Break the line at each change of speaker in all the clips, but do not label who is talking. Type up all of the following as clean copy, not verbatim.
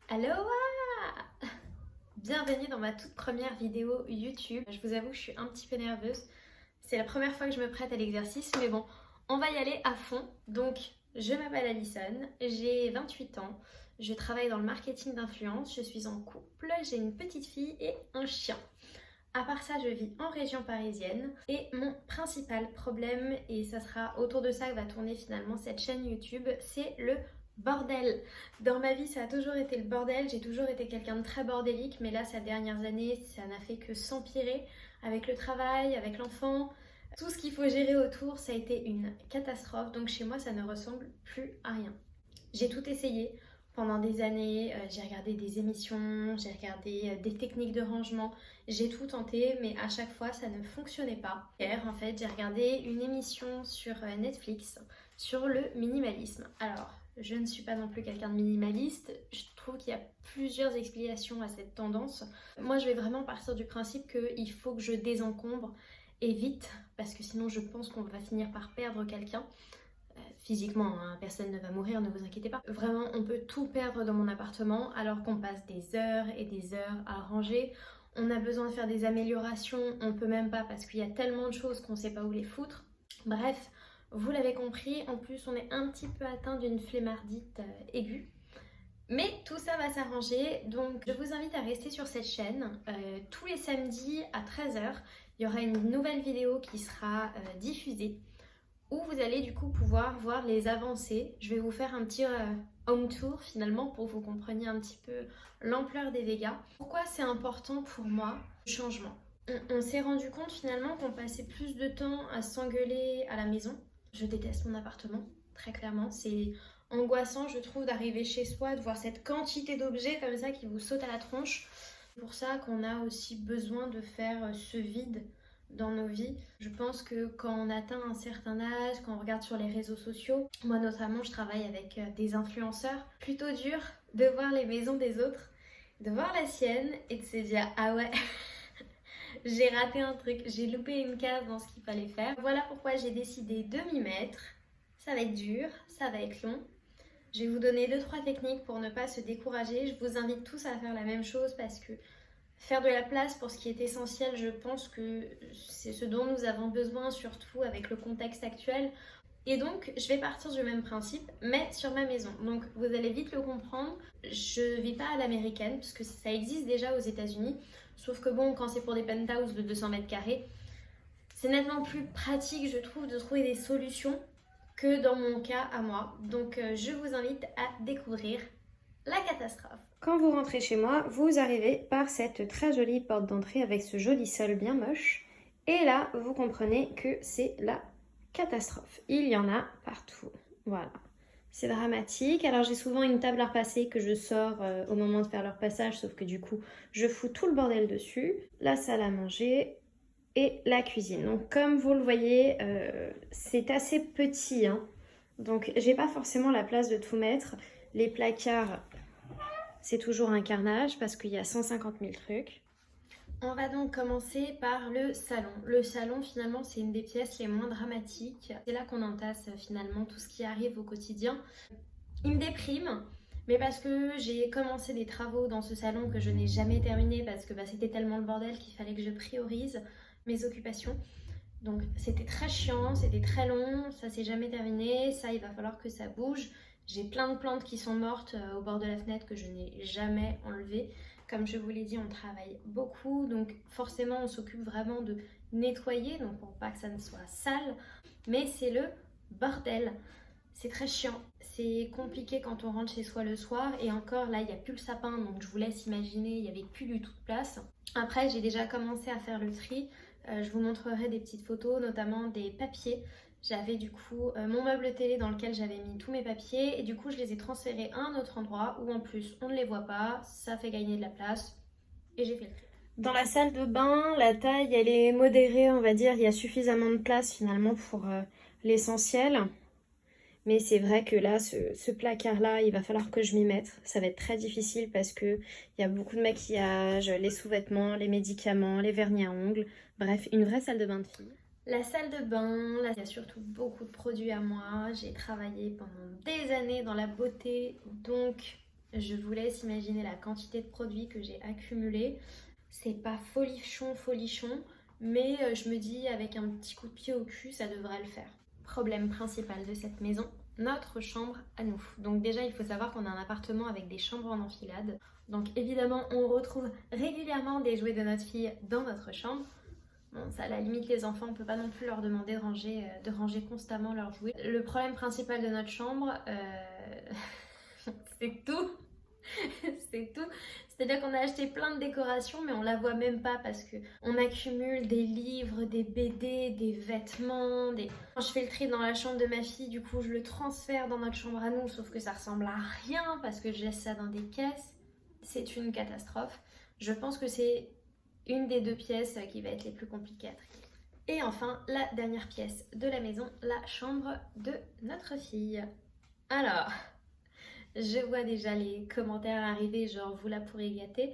Aloha! Bienvenue dans ma toute première vidéo YouTube. Je vous avoue que je suis un petit peu nerveuse. C'est la première fois que je me prête à l'exercice, mais bon, on va y aller à fond. Donc, je m'appelle Alison, j'ai 28 ans, je travaille dans le marketing d'influence, je suis en couple, j'ai une petite fille et un chien. À part ça, je vis en région parisienne et mon principal problème, et ça sera autour de ça que va tourner finalement cette chaîne YouTube, c'est le bordel. Dans ma vie, ça a toujours été le bordel, j'ai toujours été quelqu'un de très bordélique, mais là, ces dernières années, ça n'a fait que s'empirer avec le travail, avec l'enfant. Tout ce qu'il faut gérer autour, ça a été une catastrophe, donc chez moi, ça ne ressemble plus à rien. J'ai tout essayé pendant des années, j'ai regardé des émissions, j'ai regardé des techniques de rangement, j'ai tout tenté, mais à chaque fois ça ne fonctionnait pas. Hier, en fait, j'ai regardé une émission sur Netflix sur le minimalisme. Alors, je ne suis pas non plus quelqu'un de minimaliste, je trouve qu'il y a plusieurs explications à cette tendance. Moi, je vais vraiment partir du principe qu'il faut que je désencombre et vite, parce que sinon je pense qu'on va finir par perdre quelqu'un. Physiquement, hein, personne ne va mourir, ne vous inquiétez pas. Vraiment, on peut tout perdre dans mon appartement alors qu'on passe des heures et des heures à ranger. On a besoin de faire des améliorations, on peut même pas parce qu'il y a tellement de choses qu'on sait pas où les foutre. Bref, vous l'avez compris, en plus on est un petit peu atteint d'une flemmardite aiguë. Mais tout ça va s'arranger, donc je vous invite à rester sur cette chaîne. Tous les samedis à 13h, il y aura une nouvelle vidéo qui sera diffusée, où vous allez du coup pouvoir voir les avancées. Je vais vous faire un petit home tour finalement pour que vous compreniez un petit peu l'ampleur des dégâts. Pourquoi c'est important pour moi le changement? On s'est rendu compte finalement qu'on passait plus de temps à s'engueuler à la maison. Je déteste mon appartement, très clairement. C'est angoissant, je trouve, d'arriver chez soi, de voir cette quantité d'objets comme ça qui vous sautent à la tronche. C'est pour ça qu'on a aussi besoin de faire ce vide dans nos vies. Je pense que quand on atteint un certain âge, quand on regarde sur les réseaux sociaux, moi notamment je travaille avec des influenceurs, plutôt dur de voir les maisons des autres, de voir la sienne et de se dire ah ouais j'ai raté un truc, j'ai loupé une case dans ce qu'il fallait faire. Voilà pourquoi j'ai décidé de m'y mettre. Ça va être dur, ça va être long. Je vais vous donner 2-3 techniques pour ne pas se décourager. Je vous invite tous à faire la même chose parce que faire de la place pour ce qui est essentiel, je pense que c'est ce dont nous avons besoin, surtout avec le contexte actuel. Et donc, je vais partir du même principe, mais sur ma maison. Donc, vous allez vite le comprendre. Je vis pas à l'américaine, parce que ça existe déjà aux États-Unis. Sauf que bon, quand c'est pour des penthouses de 200 mètres carrés, c'est nettement plus pratique, je trouve, de trouver des solutions que dans mon cas à moi. Donc, je vous invite à découvrir la catastrophe. Quand vous rentrez chez moi, vous arrivez par cette très jolie porte d'entrée avec ce joli sol bien moche. Et là, vous comprenez que c'est la catastrophe. Il y en a partout. Voilà. C'est dramatique. Alors j'ai souvent une table à repasser que je sors au moment de faire leur passage, sauf que du coup, je fous tout le bordel dessus. La salle à manger et la cuisine. Donc comme vous le voyez, c'est assez petit, hein. Donc j'ai pas forcément la place de tout mettre. Les placards, c'est toujours un carnage parce qu'il y a 150 000 trucs. On va donc commencer par le salon. Le salon, finalement, c'est une des pièces les moins dramatiques. C'est là qu'on entasse finalement tout ce qui arrive au quotidien. Il me déprime, mais parce que j'ai commencé des travaux dans ce salon que je n'ai jamais terminé parce que c'était tellement le bordel qu'il fallait que je priorise mes occupations. Donc c'était très chiant, c'était très long, ça s'est jamais terminé, ça il va falloir que ça bouge. J'ai plein de plantes qui sont mortes au bord de la fenêtre que je n'ai jamais enlevées. Comme je vous l'ai dit, on travaille beaucoup, donc forcément on s'occupe vraiment de nettoyer, donc pour pas que ça ne soit sale. Mais c'est le bordel, c'est très chiant. C'est compliqué quand on rentre chez soi le soir, et encore là il n'y a plus le sapin, donc je vous laisse imaginer, il n'y avait plus du tout de place. Après j'ai déjà commencé à faire le tri. Je vous montrerai des petites photos, notamment des papiers. J'avais du coup mon meuble télé dans lequel j'avais mis tous mes papiers et du coup je les ai transférés à un autre endroit où en plus on ne les voit pas, ça fait gagner de la place et j'ai fait le tri. Dans la salle de bain, la taille elle est modérée, on va dire, il y a suffisamment de place finalement pour l'essentiel. Mais c'est vrai que là, ce placard-là, il va falloir que je m'y mette. Ça va être très difficile parce qu'il y a beaucoup de maquillage, les sous-vêtements, les médicaments, les vernis à ongles. Bref, une vraie salle de bain de fille. La salle de bain, là, il y a surtout beaucoup de produits à moi. J'ai travaillé pendant des années dans la beauté, donc Je vous laisse imaginer la quantité de produits que j'ai accumulés. C'est pas folichon, mais je me dis avec un petit coup de pied au cul, ça devrait le faire. Problème principal de cette maison, notre chambre à nous. Donc déjà, il faut savoir qu'on a un appartement avec des chambres en enfilade. Donc évidemment, on retrouve régulièrement des jouets de notre fille dans notre chambre. Bon, ça, à la limite, les enfants, on peut pas non plus leur demander de ranger constamment leurs jouets. Le problème principal de notre chambre, c'est tout. C'est tout. C'est-à-dire qu'on a acheté plein de décorations, mais on la voit même pas parce que on accumule des livres, des BD, des vêtements, Quand je fais le tri dans la chambre de ma fille, du coup, je le transfère dans notre chambre à nous, sauf que ça ressemble à rien parce que je laisse ça dans des caisses. C'est une catastrophe. Je pense que c'est une des deux pièces qui va être les plus compliquées à trier. Et enfin, la dernière pièce de la maison, la chambre de notre fille. Alors, je vois déjà les commentaires arriver, genre vous la pourrez gâter.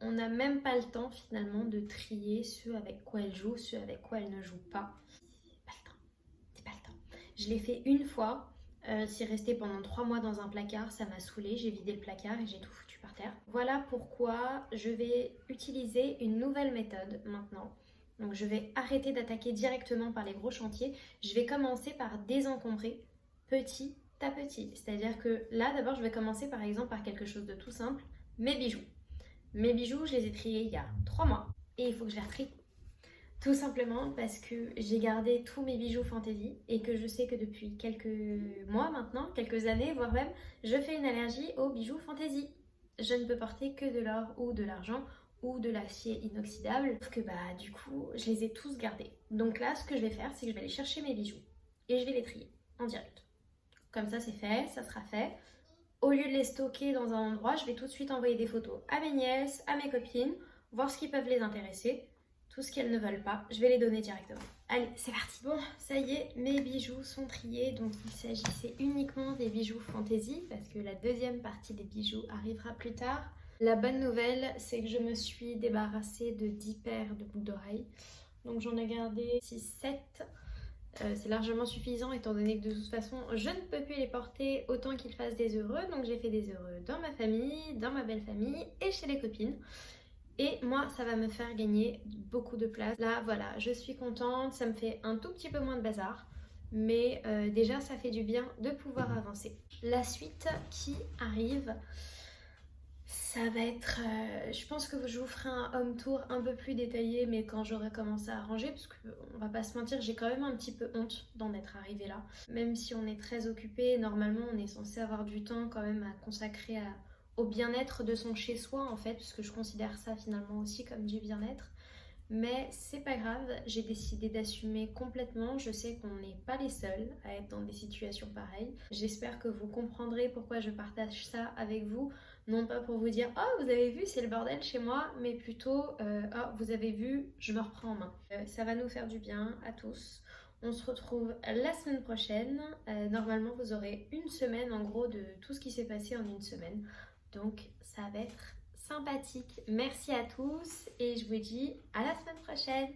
On n'a même pas le temps finalement de trier ceux avec quoi elle joue, ceux avec quoi elle ne joue pas. C'est pas le temps, c'est pas le temps. Je l'ai fait une fois, c'est resté pendant 3 mois dans un placard, ça m'a saoulée, j'ai vidé le placard et j'ai tout foutu par terre. Voilà pourquoi je vais utiliser une nouvelle méthode maintenant. Donc je vais arrêter d'attaquer directement par les gros chantiers. Je vais commencer par désencombrer petit à petit. C'est-à-dire que là, d'abord, je vais commencer par exemple par quelque chose de tout simple, mes bijoux. Mes bijoux, je les ai triés il y a 3 mois et il faut que je les retrie. Tout simplement parce que j'ai gardé tous mes bijoux fantaisie et que je sais que depuis quelques mois maintenant, quelques années, voire même, je fais une allergie aux bijoux fantaisie. Je ne peux porter que de l'or ou de l'argent ou de l'acier inoxydable. Sauf que du coup, je les ai tous gardés. Donc là, ce que je vais faire, c'est que je vais aller chercher mes bijoux et je vais les trier en direct. Comme ça, c'est fait, ça sera fait. Au lieu de les stocker dans un endroit, je vais tout de suite envoyer des photos à mes nièces, à mes copines, voir ce qui peut les intéresser. Tout ce qu'elles ne veulent pas, je vais les donner directement. Allez, c'est parti. Bon, ça y est, mes bijoux sont triés. Donc il s'agissait uniquement des bijoux fantaisie parce que la deuxième partie des bijoux arrivera plus tard. La bonne nouvelle, c'est que je me suis débarrassée de 10 paires de boucles d'oreilles. Donc j'en ai gardé 6-7. C'est largement suffisant étant donné que de toute façon je ne peux plus les porter autant qu'ils fassent des heureux. Donc j'ai fait des heureux dans ma famille, dans ma belle famille et chez les copines. Et moi, ça va me faire gagner beaucoup de place. Là, voilà, je suis contente. Ça me fait un tout petit peu moins de bazar. Mais déjà, ça fait du bien de pouvoir avancer. La suite qui arrive, ça va être... je pense que je vous ferai un home tour un peu plus détaillé, mais quand j'aurai commencé à ranger, parce qu'on va pas se mentir, j'ai quand même un petit peu honte d'en être arrivée là. Même si on est très occupé, normalement, on est censé avoir du temps quand même à consacrer au bien-être de son chez-soi en fait, parce que je considère ça finalement aussi comme du bien-être. Mais c'est pas grave, j'ai décidé d'assumer complètement. Je sais qu'on n'est pas les seuls à être dans des situations pareilles. J'espère que vous comprendrez pourquoi je partage ça avec vous. Non pas pour vous dire « Oh, vous avez vu, c'est le bordel chez moi », mais plutôt « Oh, vous avez vu, je me reprends en main ». Ça va nous faire du bien à tous. On se retrouve la semaine prochaine. Normalement, vous aurez une semaine en gros de tout ce qui s'est passé en une semaine. Donc ça va être sympathique. Merci à tous et je vous dis à la semaine prochaine.